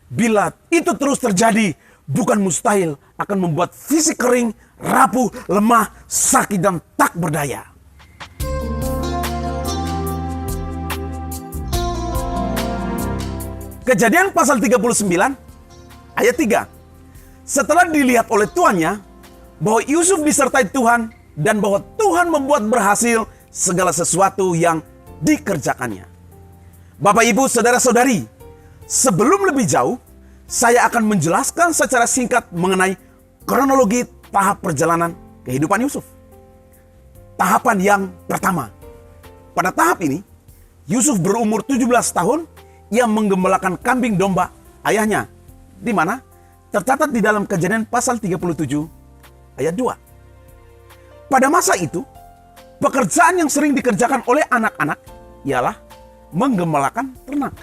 Bila itu terus terjadi, bukan mustahil akan membuat fisik kering, rapuh, lemah, sakit, dan tak berdaya. Kejadian pasal 39 ayat 3. Setelah dilihat oleh tuannya bahwa Yusuf disertai Tuhan dan bahwa Tuhan membuat berhasil segala sesuatu yang dikerjakannya. Bapak, Ibu, saudara-saudari, sebelum lebih jauh, saya akan menjelaskan secara singkat mengenai kronologi tahap perjalanan kehidupan Yusuf. Tahapan yang pertama. Pada tahap ini, Yusuf berumur 17 tahun, ia menggembalakan kambing domba ayahnya. Di mana? Tercatat di dalam Kejadian pasal 37 ayat 2. Pada masa itu, pekerjaan yang sering dikerjakan oleh anak-anak ialah menggembalakan ternak.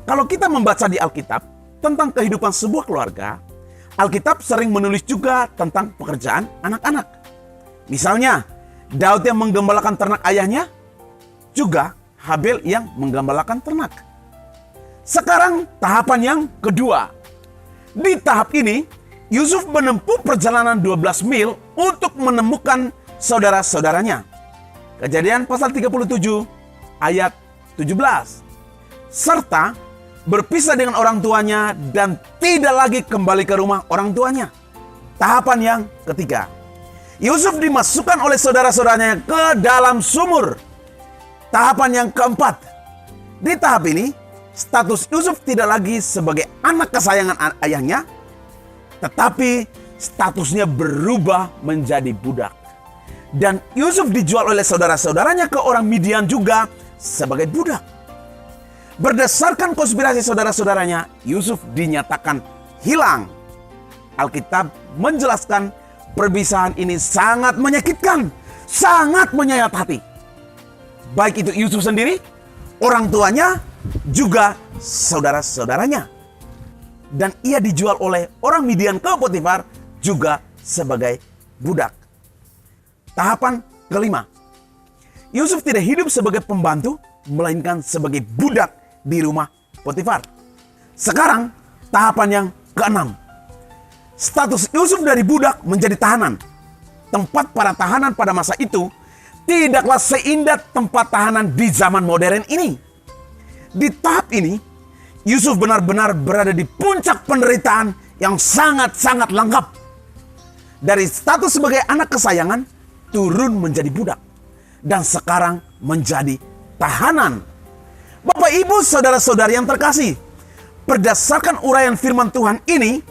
Kalau kita membaca di Alkitab tentang kehidupan sebuah keluarga, Alkitab sering menulis juga tentang pekerjaan anak-anak. Misalnya, Daud yang menggembalakan ternak ayahnya, juga Habel yang menggembalakan ternak. Sekarang tahapan yang kedua. Di tahap ini, Yusuf menempuh perjalanan 12 mil untuk menemukan saudara-saudaranya. Kejadian pasal 37 ayat 17. Serta berpisah dengan orang tuanya dan tidak lagi kembali ke rumah orang tuanya. Tahapan yang ketiga. Yusuf dimasukkan oleh saudara-saudaranya ke dalam sumur. Tahapan yang keempat. Di tahap ini, status Yusuf tidak lagi sebagai anak kesayangan ayahnya, tetapi statusnya berubah menjadi budak. Dan Yusuf dijual oleh saudara-saudaranya ke orang Midian juga sebagai budak. Berdasarkan konspirasi saudara-saudaranya, Yusuf dinyatakan hilang. Alkitab menjelaskan perpisahan ini sangat menyakitkan, sangat menyayat hati. Baik itu Yusuf sendiri, orang tuanya, juga saudara-saudaranya. Dan ia dijual oleh orang Midian ke Potifar juga sebagai budak. Tahapan kelima. Yusuf tidak hidup sebagai pembantu, melainkan sebagai budak di rumah Potifar. Sekarang tahapan yang keenam. Status Yusuf dari budak menjadi tahanan. Tempat para tahanan pada masa itu tidaklah seindah tempat tahanan di zaman modern ini. Di tahap ini, Yusuf benar-benar berada di puncak penderitaan yang sangat-sangat lengkap. Dari status sebagai anak kesayangan, turun menjadi budak. Dan sekarang menjadi tahanan. Bapak, Ibu, saudara-saudari yang terkasih, berdasarkan uraian firman Tuhan ini,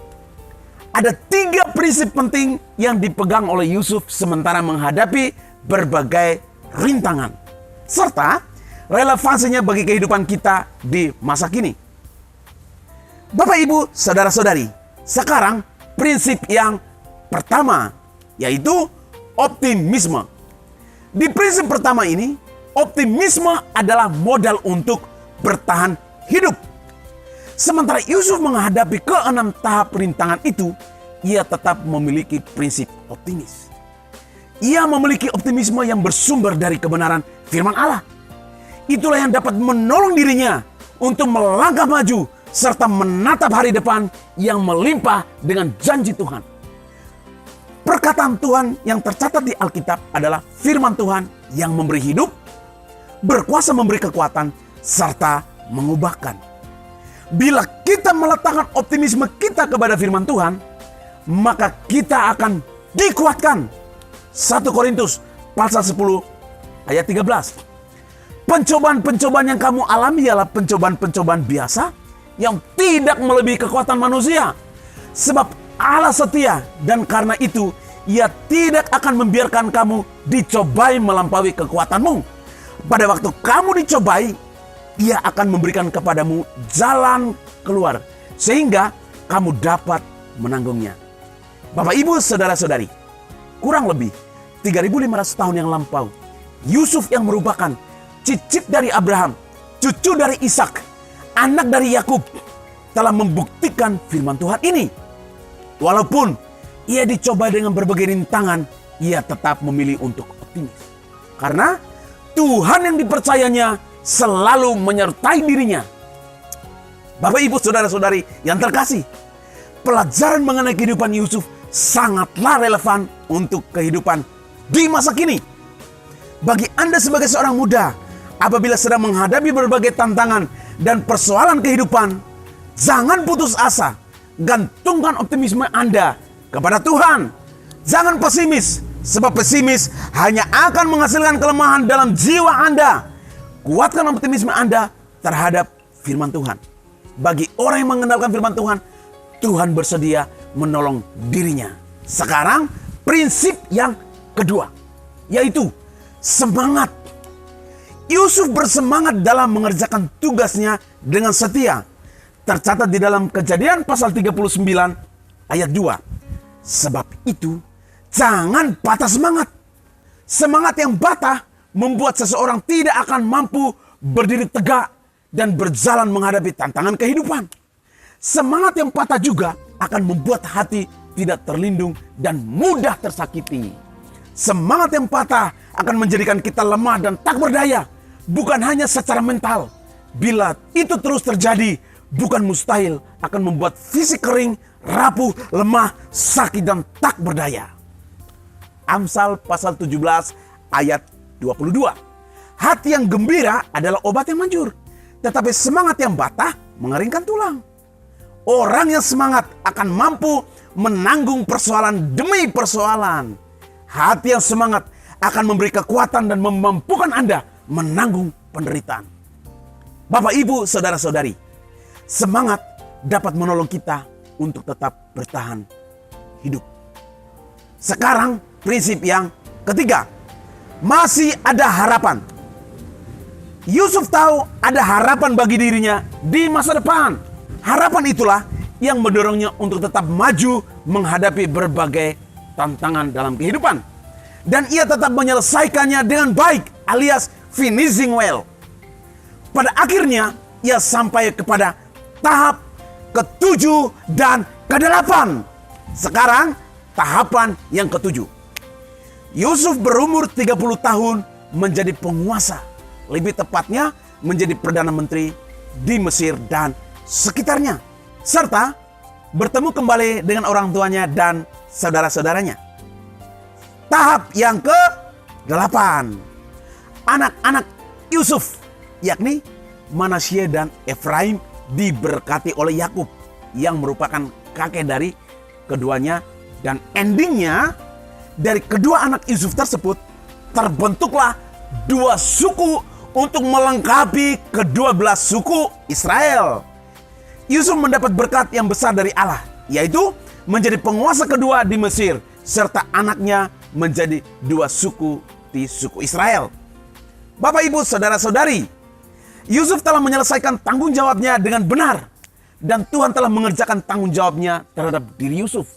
ada 3 prinsip penting yang dipegang oleh Yusuf sementara menghadapi berbagai rintangan. Serta relevansinya bagi kehidupan kita di masa kini. Bapak, Ibu, saudara-saudari, sekarang prinsip yang pertama, yaitu optimisme. Di prinsip pertama ini, optimisme adalah modal untuk bertahan hidup. Sementara Yusuf menghadapi ke-6 tahap rintangan itu, ia tetap memiliki prinsip optimis. Ia memiliki optimisme yang bersumber dari kebenaran firman Allah. Itulah yang dapat menolong dirinya untuk melangkah maju serta menatap hari depan yang melimpah dengan janji Tuhan. Perkataan Tuhan yang tercatat di Alkitab adalah firman Tuhan yang memberi hidup, berkuasa memberi kekuatan, serta mengubahkan. Bila kita meletakkan optimisme kita kepada firman Tuhan, maka kita akan dikuatkan. 1 Korintus pasal 10 ayat 13. Pencobaan-pencobaan yang kamu alami ialah pencobaan-pencobaan biasa yang tidak melebihi kekuatan manusia. Sebab Allah setia dan karena itu Ia tidak akan membiarkan kamu dicobai melampaui kekuatanmu. Pada waktu kamu dicobai, Ia akan memberikan kepadamu jalan keluar sehingga kamu dapat menanggungnya. Bapak, Ibu, saudara-saudari, kurang lebih 3.500 tahun yang lampau, Yusuf yang merupakan cicit dari Abraham, cucu dari Ishak, anak dari Yakub, telah membuktikan firman Tuhan ini. Walaupun ia dicoba dengan berbagai rintangan, ia tetap memilih untuk optimis. Karena Tuhan yang dipercayanya selalu menyertai dirinya. Bapak, Ibu, saudara-saudari yang terkasih, pelajaran mengenai kehidupan Yusuf sangatlah relevan untuk kehidupan di masa kini. Bagi Anda sebagai seorang muda, apabila sedang menghadapi berbagai tantangan dan persoalan kehidupan, jangan putus asa. Gantungkan optimisme Anda kepada Tuhan. Jangan pesimis, sebab pesimis hanya akan menghasilkan kelemahan dalam jiwa Anda. Kuatkan optimisme Anda terhadap firman Tuhan. Bagi orang yang mengenalkan firman Tuhan, Tuhan bersedia menolong dirinya. Sekarang prinsip yang kedua, yaitu semangat. Yusuf bersemangat dalam mengerjakan tugasnya dengan setia. Tercatat di dalam Kejadian pasal 39 ayat 2. Sebab itu, jangan patah semangat. Semangat yang patah membuat seseorang tidak akan mampu berdiri tegak dan berjalan menghadapi tantangan kehidupan. Semangat yang patah juga akan membuat hati tidak terlindung dan mudah tersakiti. Semangat yang patah akan menjadikan kita lemah dan tak berdaya, bukan hanya secara mental. Bila itu terus terjadi, bukan mustahil akan membuat fisik kering, rapuh, lemah, sakit, dan tak berdaya. Amsal pasal 17 ayat 22. Hati yang gembira adalah obat yang manjur, tetapi semangat yang patah mengeringkan tulang. Orang yang semangat akan mampu menanggung persoalan demi persoalan. Hati yang semangat akan memberi kekuatan dan memampukan Anda menanggung penderitaan. Bapak, Ibu, saudara-saudari, semangat dapat menolong kita untuk tetap bertahan hidup. Sekarang prinsip yang ketiga, masih ada harapan. Yusuf tahu ada harapan bagi dirinya di masa depan. Harapan itulah yang mendorongnya untuk tetap maju menghadapi berbagai tantangan dalam kehidupan. Dan ia tetap menyelesaikannya dengan baik, alias finishing well. Pada akhirnya ia sampai kepada tahap ke-7 dan ke-8. Sekarang tahapan yang ke-7. Yusuf berumur 30 tahun menjadi penguasa. Lebih tepatnya menjadi Perdana Menteri di Mesir dan sekitarnya. Serta bertemu kembali dengan orang tuanya dan saudara-saudaranya. Tahap yang ke-8. Anak-anak Yusuf, yakni Manasye dan Efraim, diberkati oleh Yakub yang merupakan kakek dari keduanya. Dan endingnya, dari kedua anak Yusuf tersebut terbentuklah dua suku untuk melengkapi kedua belas suku Israel. Yusuf mendapat berkat yang besar dari Allah, yaitu menjadi penguasa kedua di Mesir, serta anaknya menjadi dua suku di suku Israel. Bapak, Ibu, saudara-saudari, Yusuf telah menyelesaikan tanggung jawabnya dengan benar, dan Tuhan telah mengerjakan tanggung jawabnya terhadap diri Yusuf.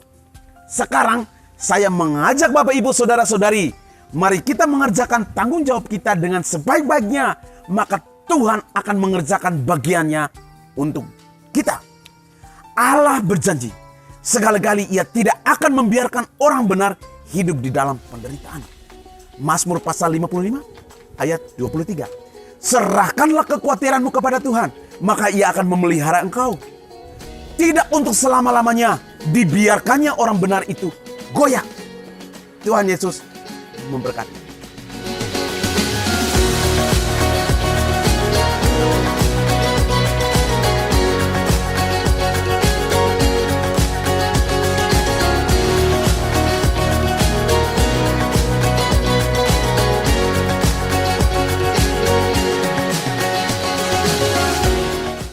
Sekarang saya mengajak Bapak, Ibu, saudara-saudari, mari kita mengerjakan tanggung jawab kita dengan sebaik-baiknya, maka Tuhan akan mengerjakan bagiannya untuk kita. Allah berjanji, sekali-kali Ia tidak akan membiarkan orang benar hidup di dalam penderitaan. Mazmur pasal 55 ayat 23. Serahkanlah kekhawatiranmu kepada Tuhan, maka Ia akan memelihara engkau. Tidak untuk selama-lamanya dibiarkannya orang benar itu goyah. Tuhan Yesus memberkati.